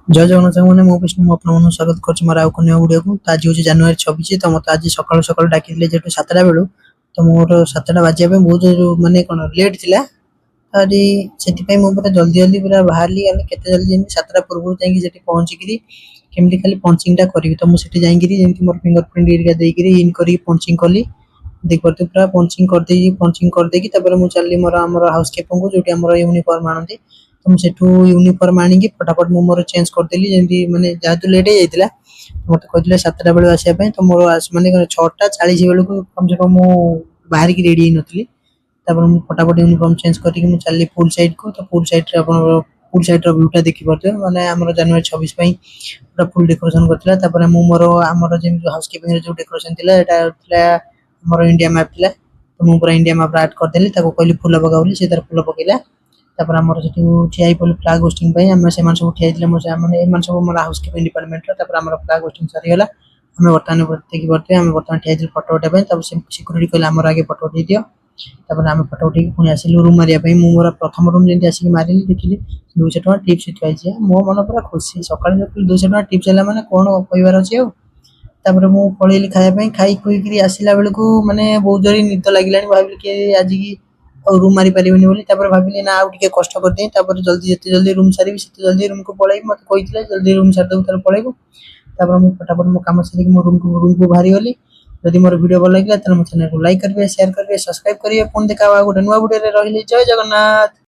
ଜୟ ଜଗନ୍ନାଥ ସାଙ୍ଗମାନେ ମୁଁ ବିଷ୍ଣୁ ମୁଁ ଆପଣମାନଙ୍କୁ ସ୍ୱାଗତ କରୁଛି ମୋର ଆଉ ଏକ ନୂଆ ଭିଡ଼ିଓକୁ। ତ ଆଜି ହେଉଛି ଜାନୁଆରୀ 26। ତ ମୋତେ ଆଜି ସକାଳୁ ସକାଳୁ ଡାକିଥିଲେ ଯେହେତୁ 7ଟା ବେଳୁ, ତ ମୋର 7ଟା ବାଜିବା ପାଇଁ ବହୁତ ମାନେ କ'ଣ ଲେଟ୍ ଥିଲା। ଆଜି ସେଥିପାଇଁ ମୁଁ ପୁରା ଜଲ୍ଦି ଜଲ୍ଦି ପୁରା ବାହାରିଲି। ଆମେ କେତେ ଜଲ୍ଦି ଯେମିତି 7ଟା ପୂର୍ବରୁ ଯାଇକି ସେଠି ପହଞ୍ଚିକିରି କେମିତି ଖାଲି ପଞ୍ଚିଂଟା କରିବି। ତ ମୁଁ ସେଠି ଯାଇକିରି ଯେମିତି ମୋର ଫିଙ୍ଗର ପ୍ରିଣ୍ଟ ହେରିକା ଦେଇକିରି ଇନ୍ କରିକି ପଞ୍ଚିଂ କଲି। ଦେଖିପାରୁଥିବେ ପୁରା ପଞ୍ଚିଂ କରିଦେଇକି ତାପରେ ମୁଁ ଚାଲିଲି ମୋର ଆମର ହାଉସକିପିଂକୁ ଯୋଉଠି ଆମର ୟୁନିଫର୍ମ ଆଣନ୍ତି। ତ ମୁଁ ସେଠୁ ୟୁନିଫର୍ମ ଆଣିକି ଫଟାଫଟ ମୁଁ ମୋର ଚେଞ୍ଜ କରିଦେଲି ଯେମିତି ମାନେ ଯେହେତୁ ଲେଟ୍ ହେଇଯାଇଥିଲା ମୋତେ କହିଥିଲେ 7ଟା ବେଳୁ ଆସିବା ପାଇଁ। ତ ମୋର ମାନେ 6ଟା 40 ବେଳକୁ କମ୍ ସେ କମ୍ ମୁଁ ବାହାରିକି ରେଡ଼ି ହେଇନଥିଲି। ତାପରେ ମୁଁ ଫଟାଫଟ ୟୁନିଫର୍ମ ଚେଞ୍ଜ କରିକି ମୁଁ ଚାଲିଲି ପୁଲ୍ ସାଇଡ୍‌କୁ। ତ ପୁଲ୍ ସାଇଡ୍‌ରେ ଆପଣଙ୍କର ପୁଲ୍ ସାଇଡ୍‌ର ଭିଉଟା ଦେଖିପାରୁଥିବେ ମାନେ ଆମର ଜାନୁଆରୀ 26 ପାଇଁ ପୁରା ଫୁଲ୍ ଡେକୋରେସନ୍ କରିଥିଲା। ତାପରେ ମୁଁ ମୋର ଆମର ଯେମିତି ହାଉସକିପିଂରେ ଯୋଉ ଡେକୋରେସନ୍ ଥିଲା ଏଇଟା ଥିଲା ଆମର ଇଣ୍ଡିଆ ମ୍ୟାପ୍ ଥିଲା। ତ ମୁଁ ପୁରା ଇଣ୍ଡିଆ ମ୍ୟାପ୍ ଆର୍ଟ କରିଦେଲି। ତାକୁ କହିଲି ଫୁଲ ପକା ବୋଲି, ସେ ତାର ଫୁଲ ପକେଇଲା। ତାପରେ ଆମର ସେଠୁ ଠିଆ ହେଇପଡ଼ିଲୁ ଫ୍ଲାଗ ହୋଷ୍ଟିଂ ପାଇଁ। ସେମାନେ ସବୁ ଠିଆ ହେଇଥିଲେ ମାନେ ଏମାନେ ସବୁ ଆମର ହାଉସକିପିଂ ଡିପାର୍ଟମେଣ୍ଟର। ତାପରେ ଆମର ଫ୍ଲାଗ ହୋଷ୍ଟିଂ ସରିଗଲା। ଆମେ ବର୍ତ୍ତମାନ ଦେଖିପାରୁଥିବେ ଆମେ ବର୍ତ୍ତମାନ ଠିଆ ହେଇଥିଲୁ ଫଟୋ ଉଠେଇବା ପାଇଁ। ତାପରେ ସିକ୍ୟୁରିଟି କହିଲେ ଆମର ଆଗେ ଫଟୋ ଉଠେଇ ଦିଅ। ତାପରେ ଆମେ ଫଟୋ ଉଠେଇକି ପୁଣି ଆସିଲୁ ରୁମ୍ ମାରିବା ପାଇଁ। ମୁଁ ମୋର ପ୍ରଥମ ରୁମ୍ ଯେମିତି ଆସିକି ମାରିଲି ଦେଖିଲି 200 ଟଙ୍କା ଟିପ୍ସ ଥୁଆ ହେଇଛି। ମୋ ମନ ପୁରା ଖୁସି। ସକାଳୁ ସକାଳୁ 200 ଟଙ୍କା ଟିପ୍ସ ହେଲା ମାନେ କ'ଣ କହିବାର ଅଛି ଆଉ। ତାପରେ ମୁଁ ପଳେଇଲି ଖାଇବା ପାଇଁ। ଖାଇ ଖୁଇକିରି ଆସିଲା ବେଳକୁ ମାନେ ବହୁତ ଜୋରେ ନିଦ ଲାଗିଲାଣି। ଭାବିଲି କି ଆଜିକି ଆଉ ରୁମ୍ ମାରି ପାରିବିନି ବୋଲି। ତାପରେ ଭାବିଲି ନା ଆଉ ଟିକେ କଷ୍ଟ କରିଦିଏ। ତାପରେ ଯେତେ ଜଲ୍ଦି ରୁମ୍ ସାରିବି ସେତେ ଜଲ୍ଦି ରୁମ୍‌କୁ ପଳେଇବି। ମୋତେ କହିଥିଲେ ଜଲ୍ଦି ରୁମ୍ ସାରିଦବୁ ତାହେଲେ ପଳେଇବୁ। ତାପରେ ମୁଁ ଫଟାଫଟ ମୋ କାମ ସାରିକି ମୋ ରୁମ୍‌କୁ ବାହାରିଗଲି। ଯଦି ମୋର ଭିଡ଼ିଓ ଭଲ ଲାଗିଲା ତାହେଲେ ମୋ ଚ୍ୟାନେଲକୁ ଲାଇକ୍ କରିବେ, ସେୟାର କରିବେ, ସବସ୍କ୍ରାଇବ୍ କରିବେ। ପୁଣି ଦେଖା ହବା ଆଉ ଗୋଟେ ନୂଆ ଭିଡ଼ିଓରେ। ରହିଲି ଜୟ ଜଗନ୍ନାଥ।